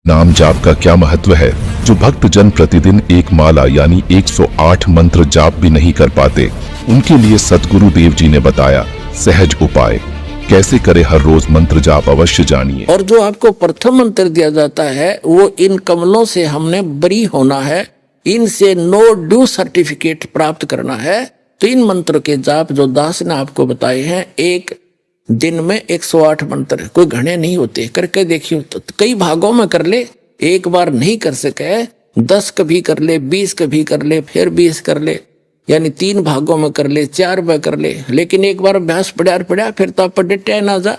नाम जाप का क्या महत्व है जो भक्त जन प्रतिदिन एक माला यानी 108 मंत्र जाप भी नहीं कर पाते, उनके लिए सतगुरु देव जी ने बताया सहज उपाय। कैसे करे हर रोज मंत्र जाप, अवश्य जानिए। और जो आपको प्रथम मंत्र दिया जाता है वो इन कमलों से हमने बरी होना है, इनसे नो ड्यू सर्टिफिकेट प्राप्त करना है। तो इन मंत्र के जाप जो दास ने आपको बताए हैं, एक दिन में 108 मंत्र, कोई घने नहीं होते, करके देखियो तो कई भागों में कर ले, एक बार नहीं कर सके 10 कभी कर ले, 20 कभी कर ले, फिर 20 कर ले, यानी 3 भागों में कर ले, 4 में कर ले, लेकिन एक बार अभ्यास पड़ा फिर तो आप डिटे ना जा,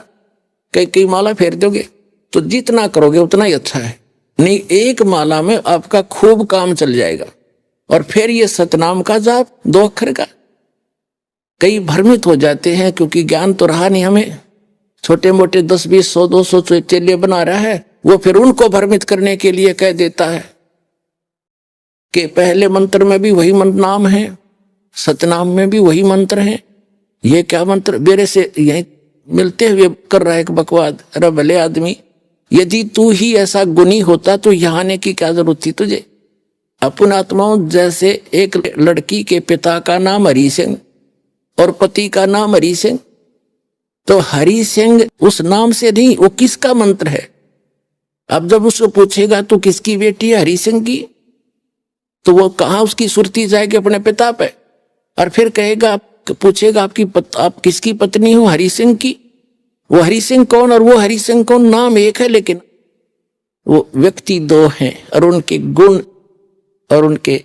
कई माला फेर दोगे तो जितना करोगे उतना ही अच्छा है। नहीं, एक माला में आपका खूब काम चल जाएगा। और फिर ये सतनाम का जाप 2 अक्षर का, कई भ्रमित हो जाते हैं क्योंकि ज्ञान तो रहा नहीं हमें, छोटे मोटे 10 20 100 200 चेले बना रहा है, वो फिर उनको भ्रमित करने के लिए कह देता है कि पहले मंत्र में भी वही नाम है, सतनाम में भी वही मंत्र है, ये क्या मंत्र मेरे से यही मिलते हुए कर रहा है एक बकवाद। अरे भले आदमी, यदि तू ही ऐसा गुणी होता तो यहाँ आने की क्या जरूरत थी तुझे। अपन आत्माओं जैसे एक लड़की के पिता का नाम हरि सिंह और पति का नाम हरि सिंह, तो हरि सिंह उस नाम से नहीं, वो किसका मंत्र है। अब जब उसको पूछेगा तो किसकी बेटी है, हरि सिंह की, तो वो कहाँ उसकी सुरती जाएगी अपने पिता पे, और फिर कहेगा, पूछेगा आप किसकी पत्नी हो, हरि सिंह की। वो हरि सिंह कौन और वो हरि सिंह कौन, नाम एक है लेकिन वो व्यक्ति 2 हैं, और उनके गुण और उनके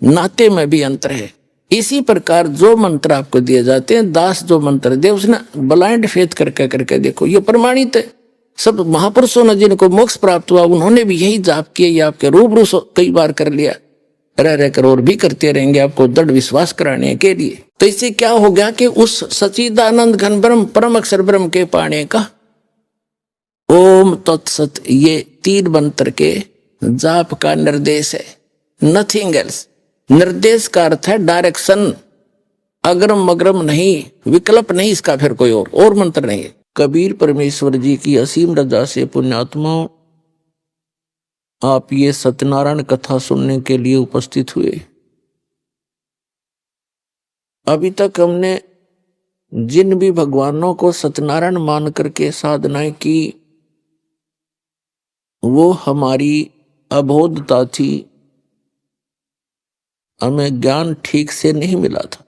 नाते में भी अंतर है। इसी प्रकार जो मंत्र आपको दिए जाते हैं, दास जो मंत्र दे उसने ब्लाइंड फेथ करके देखो, ये प्रमाणित है। सब महापुरुषों ने जिनको मोक्ष प्राप्त हुआ उन्होंने भी यही जाप किया, ये आपके रूबरू कई बार कर लिया, रह कर और भी करते रहेंगे आपको दृढ़ विश्वास कराने के लिए। तो इससे क्या हो गया कि उस सच्चिदानंद घन ब्रह्म परम अक्षर ब्रह्म के पाने का ओम तत्सत, ये 3 मंत्र के जाप का निर्देश है, नथिंग एल्स। निर्देश का अर्थ है डायरेक्शन, अग्रम मग्रम नहीं, विकल्प नहीं, इसका फिर कोई और मंत्र नहीं है। कबीर परमेश्वर जी की असीम रजा से पुण्यात्माओं, आप ये सत्यनारायण कथा सुनने के लिए उपस्थित हुए। अभी तक हमने जिन भी भगवानों को सत्यनारायण मान करके साधनाएं की, वो हमारी अबोधता थी, हमें ज्ञान ठीक से नहीं मिला था।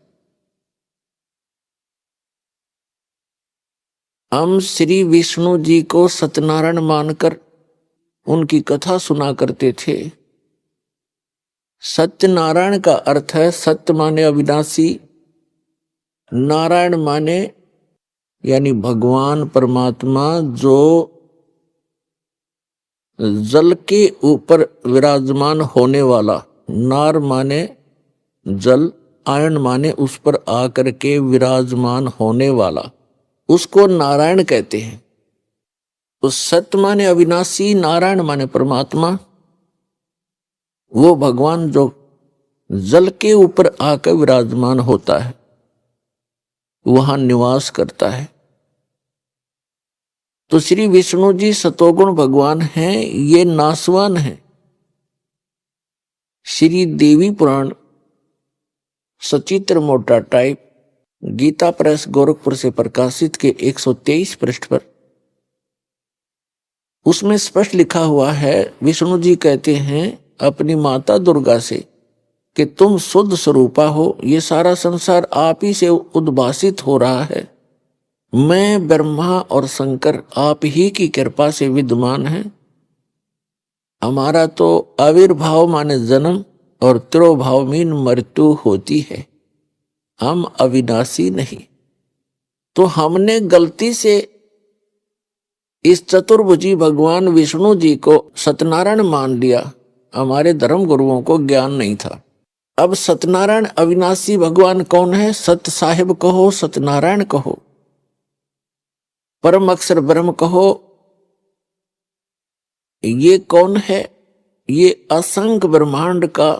हम श्री विष्णु जी को सत्यनारायण मानकर उनकी कथा सुना करते थे। सत्यनारायण का अर्थ है, सत्य माने अविनाशी, नारायण माने यानी भगवान परमात्मा जो जल के ऊपर विराजमान होने वाला, नार माने जल, आयन माने उस पर आकर के विराजमान होने वाला, उसको नारायण कहते हैं। तो सत्य माने अविनाशी, नारायण माने परमात्मा, वो भगवान जो जल के ऊपर आकर विराजमान होता है, वहां निवास करता है। तो श्री विष्णु जी सतोगुण भगवान हैं, ये नासवान हैं। श्री देवी पुराण सचित्र मोटा टाइप, गीता प्रेस गोरखपुर से प्रकाशित के 123 पृष्ठ पर, उसमें स्पष्ट लिखा हुआ है, विष्णु जी कहते हैं अपनी माता दुर्गा से कि तुम शुद्ध स्वरूपा हो, ये सारा संसार आप ही से उद्भासित हो रहा है, मैं ब्रह्मा और शंकर आप ही की कृपा से विद्यमान है, हमारा तो आविर्भाव माने जन्म और तिरोभाव मीन मृत्यु होती है, हम अविनाशी नहीं। तो हमने गलती से इस चतुर्भुजी भगवान विष्णु जी को सत्यनारायण मान लिया, हमारे धर्म गुरुओं को ज्ञान नहीं था। अब सत्यनारायण अविनाशी भगवान कौन है, सत्य साहिब कहो, सत्यनारायण कहो, परम अक्षर ब्रह्म कहो, ये कौन है, ये असंख्य ब्रह्मांड का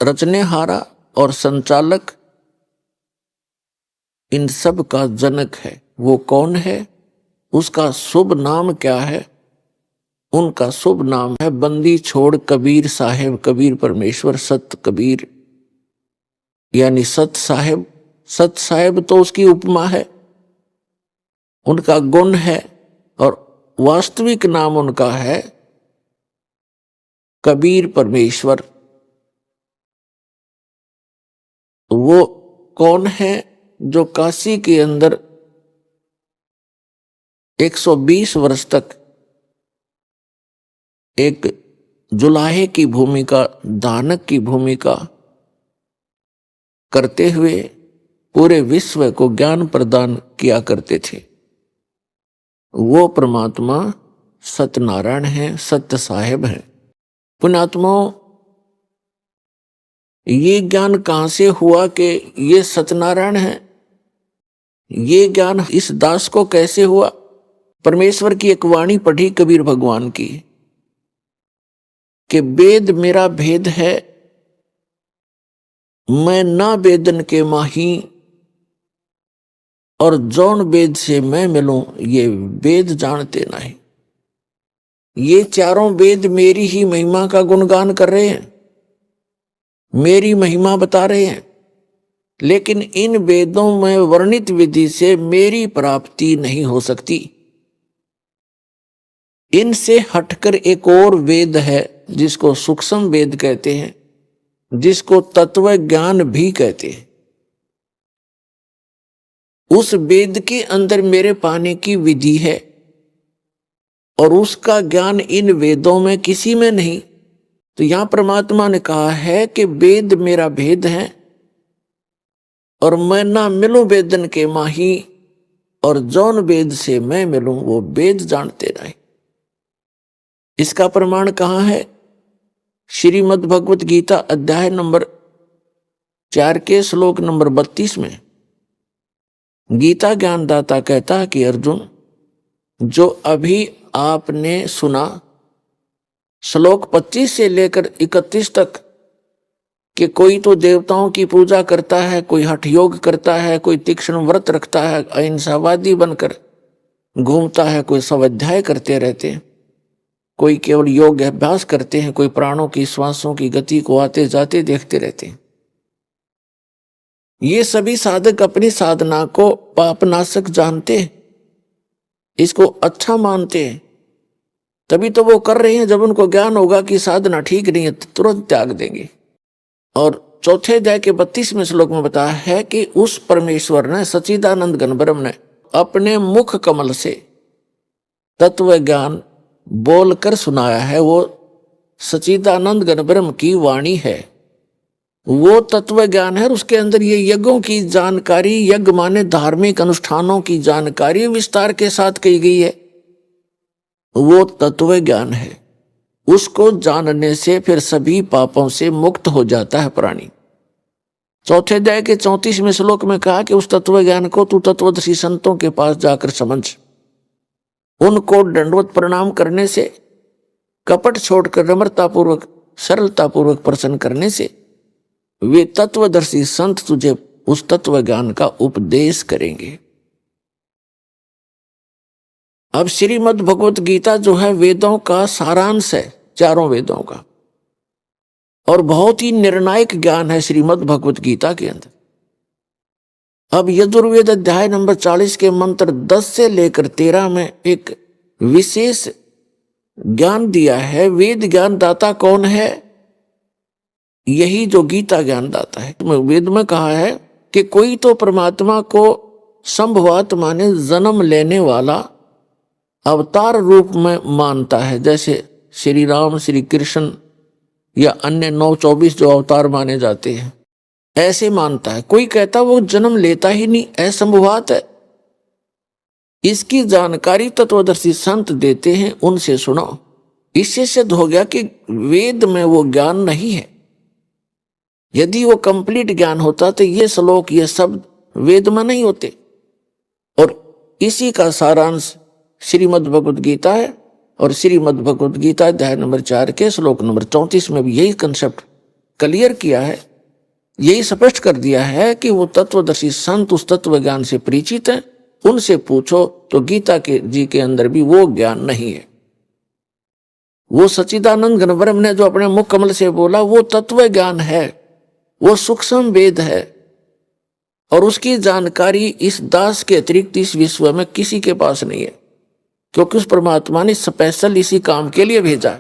रचनेहारा और संचालक, इन सब का जनक है। वो कौन है, उसका शुभ नाम क्या है, उनका शुभ नाम है बंदी छोड़ कबीर साहेब। कबीर परमेश्वर, सत कबीर यानी सत साहेब। सत साहेब तो उसकी उपमा है, उनका गुण है, और वास्तविक नाम उनका है कबीर परमेश्वर। वो कौन है? जो काशी के अंदर 120 वर्ष तक एक जुलाहे की भूमिका, दानक की भूमिका करते हुए पूरे विश्व को ज्ञान प्रदान किया करते थे। वो परमात्मा सत्यनारायण हैं, सत्य साहेब हैं। पुण्यात्माओं, ये ज्ञान कहां से हुआ कि ये सत्यनारायण है? ये ज्ञान इस दास को कैसे हुआ? परमेश्वर की एक वाणी पढ़ी कबीर भगवान की कि वेद मेरा भेद है, मैं ना वेदन के माही, और जौन वेद से मैं मिलूं ये वेद जानते नहीं। ये चारों वेद मेरी ही महिमा का गुणगान कर रहे हैं, मेरी महिमा बता रहे हैं, लेकिन इन वेदों में वर्णित विधि से मेरी प्राप्ति नहीं हो सकती। इनसे हटकर एक और वेद है जिसको सूक्ष्म वेद कहते हैं, जिसको तत्व ज्ञान भी कहते हैं। उस वेद के अंदर मेरे पाने की विधि है और उसका ज्ञान इन वेदों में किसी में नहीं। तो यहां परमात्मा ने कहा है कि वेद मेरा भेद है और मैं ना मिलूं वेदन के माही, और जौन वेद से मैं मिलूं वो वेद जानते नहीं। इसका प्रमाण कहां है? श्रीमद् भगवत गीता अध्याय नंबर 4 के श्लोक नंबर 32 में गीता ज्ञानदाता कहता है कि अर्जुन, जो अभी आपने सुना श्लोक 25 से लेकर 31 तक कि कोई तो देवताओं की पूजा करता है, कोई हठ योग करता है, कोई तीक्ष्ण व्रत रखता है, अहिंसावादी बनकर घूमता है, कोई स्वाध्याय करते रहते हैं, कोई केवल योग अभ्यास करते हैं, कोई प्राणों की श्वासों की गति को आते जाते देखते रहते हैं। ये सभी साधक अपनी साधना को पापनाशक जानते हैं, इसको अच्छा मानते हैं, तभी तो वो कर रहे हैं। जब उनको ज्ञान होगा कि साधना ठीक नहीं है तो तुरंत त्याग देंगे। और चौथे अध्याय के 32वें श्लोक में बताया है कि उस परमेश्वर ने, सच्चिदानंद घन ब्रह्म ने अपने मुख कमल से तत्व ज्ञान बोलकर सुनाया है। वो सच्चिदानंद घन ब्रह्म की वाणी है, वो तत्व ज्ञान है। उसके अंदर ये यज्ञों की जानकारी, यज्ञ माने धार्मिक अनुष्ठानों की जानकारी विस्तार के साथ की गई है, वो तत्व ज्ञान है। उसको जानने से फिर सभी पापों से मुक्त हो जाता है प्राणी। चौथे अध्याय के 34वें श्लोक में कहा कि उस तत्व ज्ञान को तू तत्वदर्शी संतों के पास जाकर समझ। उनको दंडवत प्रणाम करने से, कपट छोड़कर नम्रतापूर्वक सरलतापूर्वक प्रसन्न करने से वे तत्वदर्शी संत तुझे उस तत्व ज्ञान का उपदेश करेंगे। अब श्रीमद् भगवत गीता जो है वेदों का सारांश है, चारों वेदों का, और बहुत ही निर्णायक ज्ञान है श्रीमद् भगवत गीता के अंदर। अब यजुर्वेद अध्याय नंबर 40 के मंत्र 10 से लेकर 13 में एक विशेष ज्ञान दिया है। वेद ज्ञान दाता कौन है? यही जो गीता ज्ञान दाता है। वेद में कहा है कि कोई तो परमात्मा को संभवात माने जन्म लेने वाला अवतार रूप में मानता है, जैसे श्री राम, श्री कृष्ण या अन्य 9-24 जो अवतार माने जाते हैं, ऐसे मानता है। कोई कहता वो जन्म लेता ही नहीं, असंभवात है। इसकी जानकारी तत्वदर्शी संत देते हैं, उनसे सुनो। इससे सिद्ध हो गया कि वेद में वो ज्ञान नहीं है। यदि वो कंप्लीट ज्ञान होता तो ये श्लोक, ये शब्द वेद में नहीं होते। और इसी का सारांश श्रीमद् भगवत गीता है, और श्रीमद् भगवत गीता अध्याय नंबर 4 के श्लोक नंबर 34 में भी यही कंसेप्ट क्लियर किया है, यही स्पष्ट कर दिया है कि वो तत्वदर्शी संत उस तत्व ज्ञान से परिचित हैं, उनसे पूछो तो गीता के जी के अंदर भी वो ज्ञान नहीं है। वो सच्चिदानंद घन ब्रह्म ने जो अपने मुख कमल से बोला वो तत्व ज्ञान है, वो सूक्ष्म वेद है, और उसकी जानकारी इस दास के अतिरिक्त इस विश्व में किसी के पास नहीं है, क्योंकि उस परमात्मा ने स्पेशल इसी काम के लिए भेजा।